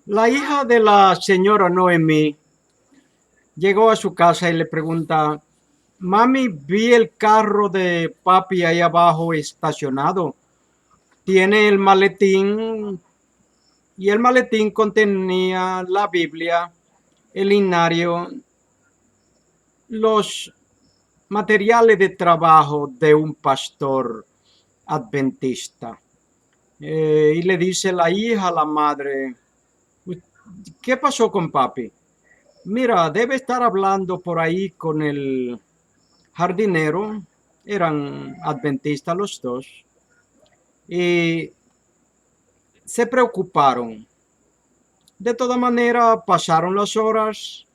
La hija de la señora Noemí llegó a su casa y le pregunta, mami, vi el carro de papi ahí abajo estacionado. Tiene el maletín y el maletín contenía la Biblia, el linario, los materiales de trabajo de un pastor adventista. Y le dice la hija a la madre, ¿qué pasó con papi? Mira, debe estar hablando por ahí con el jardinero. Eran adventistas los dos. Y se preocuparon. De toda manera, pasaron las horas.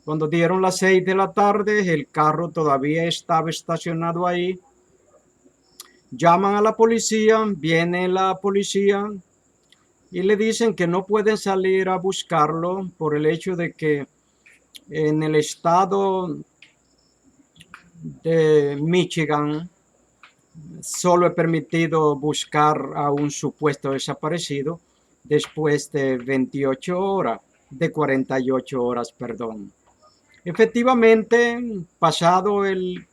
Cuando dieron las 6 de la tarde, el carro todavía estaba estacionado ahí. Llaman a la policía, viene la policía y le dicen que no pueden salir a buscarlo por el hecho de que en el estado de Michigan solo he permitido buscar a un supuesto desaparecido después de 28 horas, de 48 horas, perdón. Efectivamente, pasado el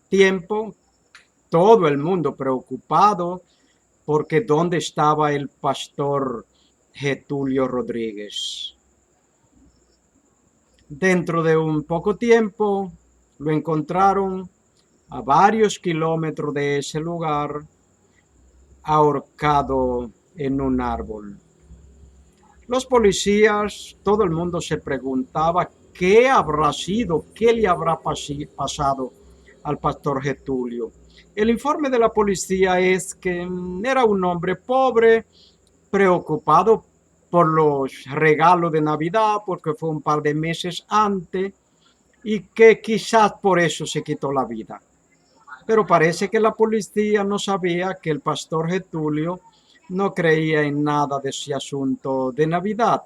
tiempo, todo el mundo preocupado porque dónde estaba el pastor Getulio Rodríguez. Dentro de un poco tiempo lo encontraron a varios kilómetros de ese lugar, ahorcado en un árbol. Los policías, todo el mundo se preguntaba qué habrá sido, qué le habrá pasado al pastor Getulio. El informe de la policía es que era un hombre pobre, preocupado por los regalos de Navidad, porque fue un par de meses antes, y que quizás por eso se quitó la vida. Pero parece que la policía no sabía que el pastor Getulio no creía en nada de ese asunto de Navidad.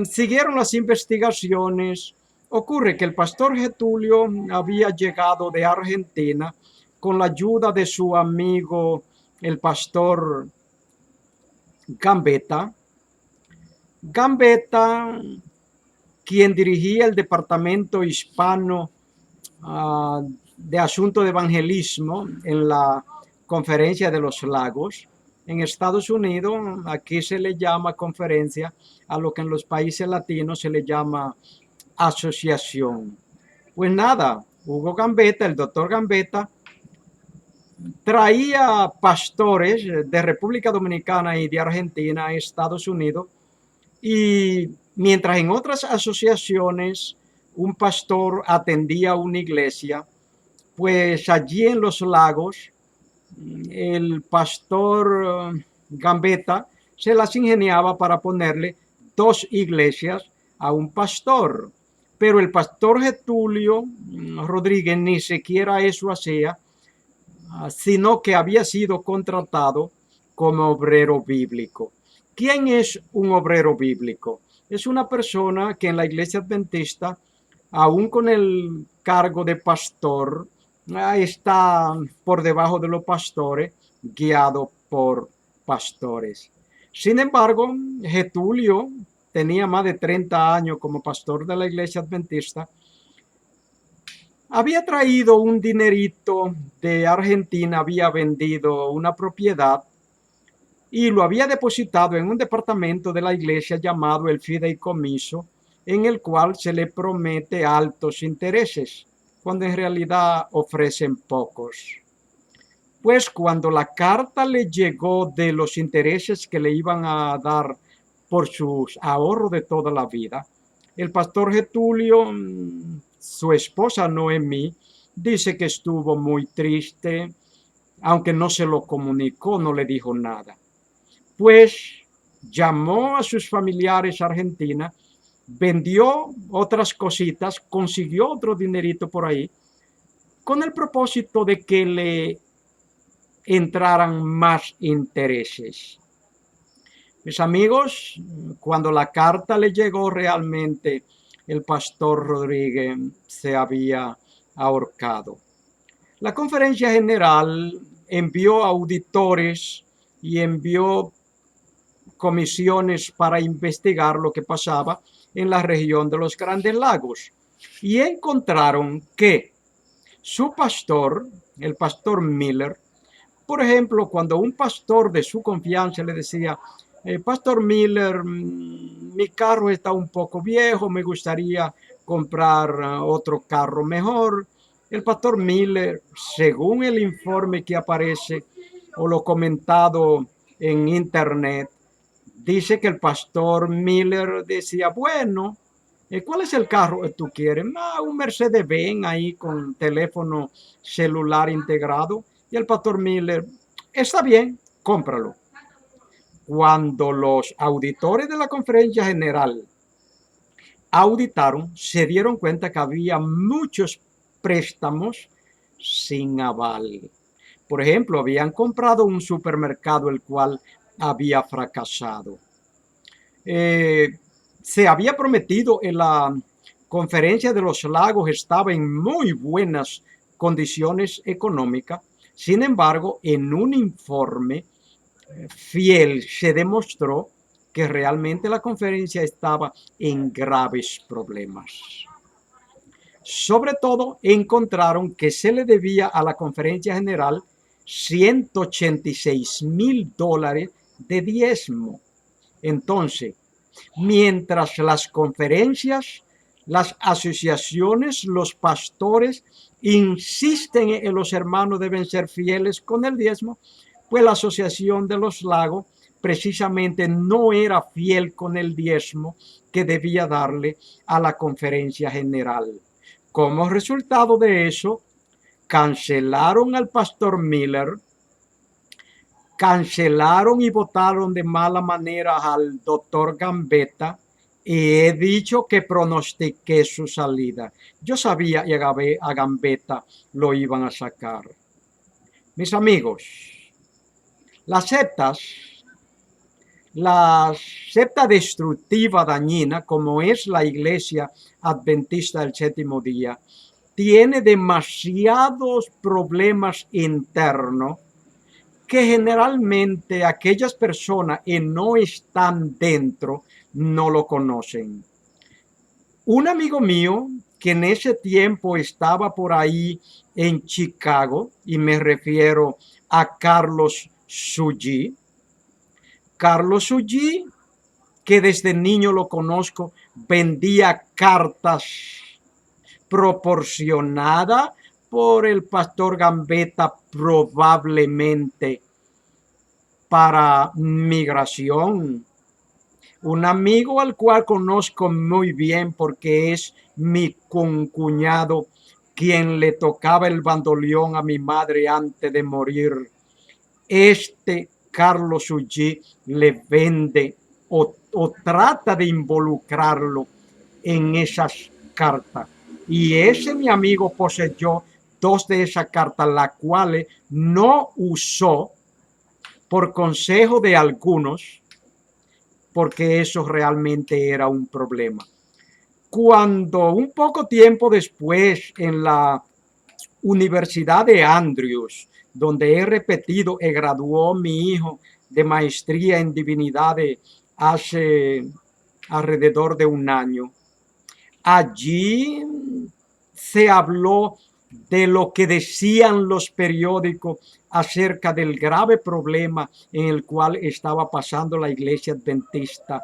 Siguieron las investigaciones. Ocurre que el pastor Getulio había llegado de Argentina con la ayuda de su amigo, el pastor Gambetta. Gambetta, quien dirigía el departamento hispano de asunto de evangelismo en la Conferencia de los Lagos. En Estados Unidos, aquí se le llama conferencia a lo que en los países latinos se le llama asociación. Pues nada, Hugo Gambetta, el doctor Gambetta, traía pastores de República Dominicana y de Argentina a Estados Unidos, y mientras en otras asociaciones un pastor atendía una iglesia, pues allí en los lagos el pastor Gambetta se las ingeniaba para ponerle dos iglesias a un pastor. Pero el pastor Getulio Rodríguez ni siquiera eso hacía, sino que había sido contratado como obrero bíblico. ¿Quién es un obrero bíblico? Es una persona que en la iglesia adventista, aún con el cargo de pastor, está por debajo de los pastores, guiado por pastores. Sin embargo, Getulio tenía más de 30 años como pastor de la iglesia adventista. Había traído un dinerito de Argentina, había vendido una propiedad y lo había depositado en un departamento de la iglesia llamado el fideicomiso, en el cual se le promete altos intereses, cuando en realidad ofrecen pocos. Pues cuando la carta le llegó de los intereses que le iban a dar por sus ahorros de toda la vida, el pastor Getulio, su esposa Noemí, dice que estuvo muy triste, aunque no se lo comunicó, no le dijo nada. Pues llamó a sus familiares a Argentina, vendió otras cositas, consiguió otro dinerito por ahí, con el propósito de que le entraran más intereses. Mis amigos, cuando la carta le llegó realmente, el pastor Rodríguez se había ahorcado. La conferencia general envió auditores y envió comisiones para investigar lo que pasaba en la región de los Grandes Lagos y encontraron que su pastor, el pastor Miller, por ejemplo, cuando un pastor de su confianza le decía, Pastor Miller, mi carro está un poco viejo, me gustaría comprar otro carro mejor. El pastor Miller, según el informe que aparece o lo comentado en internet, dice que el pastor Miller decía, bueno, ¿cuál es el carro que tú quieres? Un Mercedes-Benz ahí con teléfono celular integrado. Y el pastor Miller, está bien, cómpralo. Cuando los auditores de la conferencia general auditaron, se dieron cuenta que había muchos préstamos sin aval. Por ejemplo, habían comprado un supermercado el cual había fracasado. Se había prometido en la conferencia de los lagos, estaba en muy buenas condiciones económicas. Sin embargo, en un informe fiel se demostró que realmente la conferencia estaba en graves problemas. Sobre todo, encontraron que se le debía a la conferencia general $186,000 de diezmo. Entonces, mientras las conferencias, las asociaciones, los pastores insisten en que los hermanos deben ser fieles con el diezmo, pues la Asociación de los Lagos precisamente no era fiel con el diezmo que debía darle a la conferencia general. Como resultado de eso, cancelaron al pastor Miller, cancelaron y votaron de mala manera al doctor Gambetta y he dicho que pronostiqué su salida. Yo sabía que a Gambetta lo iban a sacar. Mis amigos, las sectas, la secta destructiva dañina, como es la Iglesia Adventista del Séptimo Día, tiene demasiados problemas internos que generalmente aquellas personas que no están dentro no lo conocen. Un amigo mío que en ese tiempo estaba por ahí en Chicago, y me refiero a Carlos Suggi. Carlos Suggi, que desde niño lo conozco, vendía cartas proporcionadas por el pastor Gambetta probablemente para migración. Un amigo al cual conozco muy bien porque es mi concuñado, quien le tocaba el bandoleón a mi madre antes de morir. Este Carlos Suggi le vende o trata de involucrarlo en esas cartas. Y ese mi amigo poseyó dos de esas cartas, las cuales no usó por consejo de algunos, porque eso realmente era un problema. Cuando un poco tiempo después en la Universidad de Andrews, donde he repetido, graduó mi hijo de maestría en divinidades hace alrededor de un año, allí se habló de lo que decían los periódicos acerca del grave problema en el cual estaba pasando la Iglesia Adventista,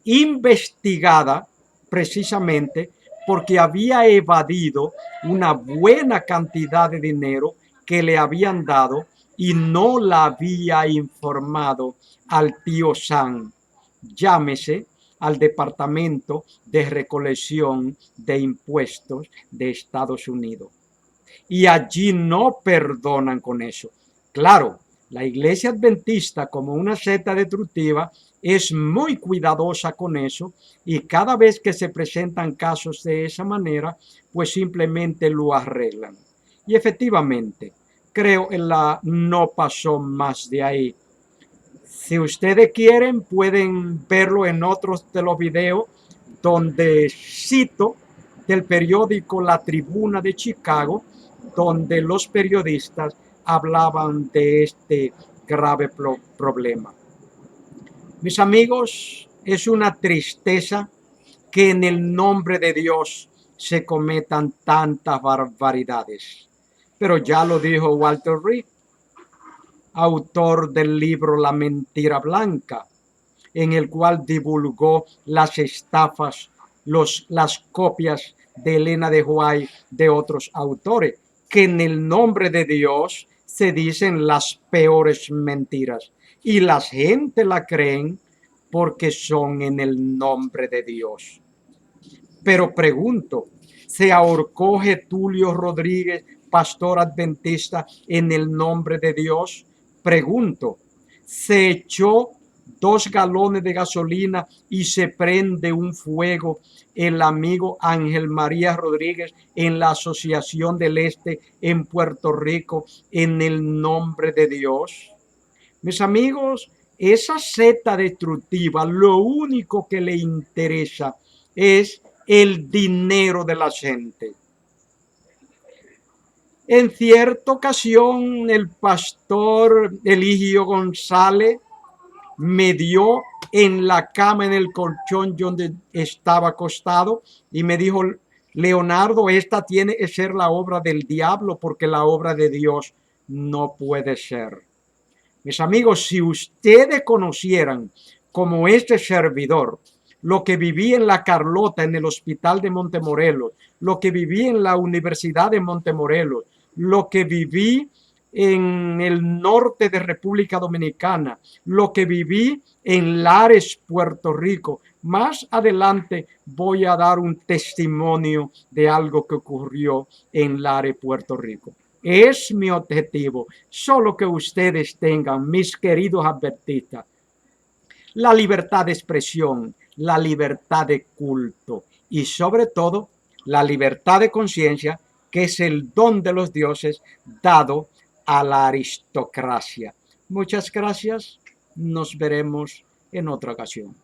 investigada precisamente porque había evadido una buena cantidad de dinero que le habían dado y no la había informado al tío Sam, llámese al Departamento de Recolección de Impuestos de Estados Unidos. Y allí no perdonan con eso. Claro, la Iglesia Adventista, como una secta destructiva, es muy cuidadosa con eso y cada vez que se presentan casos de esa manera, pues simplemente lo arreglan. Y efectivamente, creo que no pasó más de ahí. Si ustedes quieren, pueden verlo en otros de los videos donde cito del periódico La Tribuna de Chicago, donde los periodistas hablaban de este grave problema. Mis amigos, es una tristeza que en el nombre de Dios se cometan tantas barbaridades. Pero ya lo dijo Walter Reed, autor del libro La Mentira Blanca, en el cual divulgó las estafas, las copias de Elena de White de otros autores, que en el nombre de Dios se dicen las peores mentiras y la gente la creen porque son en el nombre de Dios. Pero pregunto, ¿se ahorcó Getulio Rodríguez, pastor adventista, en el nombre de Dios? Pregunto, ¿se echó 2 galones de gasolina y se prende un fuego el amigo Ángel María Rodríguez en la Asociación del Este en Puerto Rico en el nombre de Dios? Mis amigos, esa seta destructiva lo único que le interesa es el dinero de la gente. En cierta ocasión, el pastor Eligio González me dio en la cama, en el colchón donde estaba acostado, y me dijo: Leonardo, esta tiene que ser la obra del diablo, porque la obra de Dios no puede ser. Mis amigos, si ustedes conocieran como este servidor lo que viví en la Carlota, en el hospital de Montemorelos, lo que viví en la Universidad de Montemorelos, lo que viví en el norte de República Dominicana, lo que viví en Lares, Puerto Rico. Más adelante voy a dar un testimonio de algo que ocurrió en Lares, Puerto Rico. Es mi objetivo, solo que ustedes tengan, mis queridos adventistas, la libertad de expresión, la libertad de culto y sobre todo la libertad de conciencia, que es el don de los dioses dado a la aristocracia. Muchas gracias, nos veremos en otra ocasión.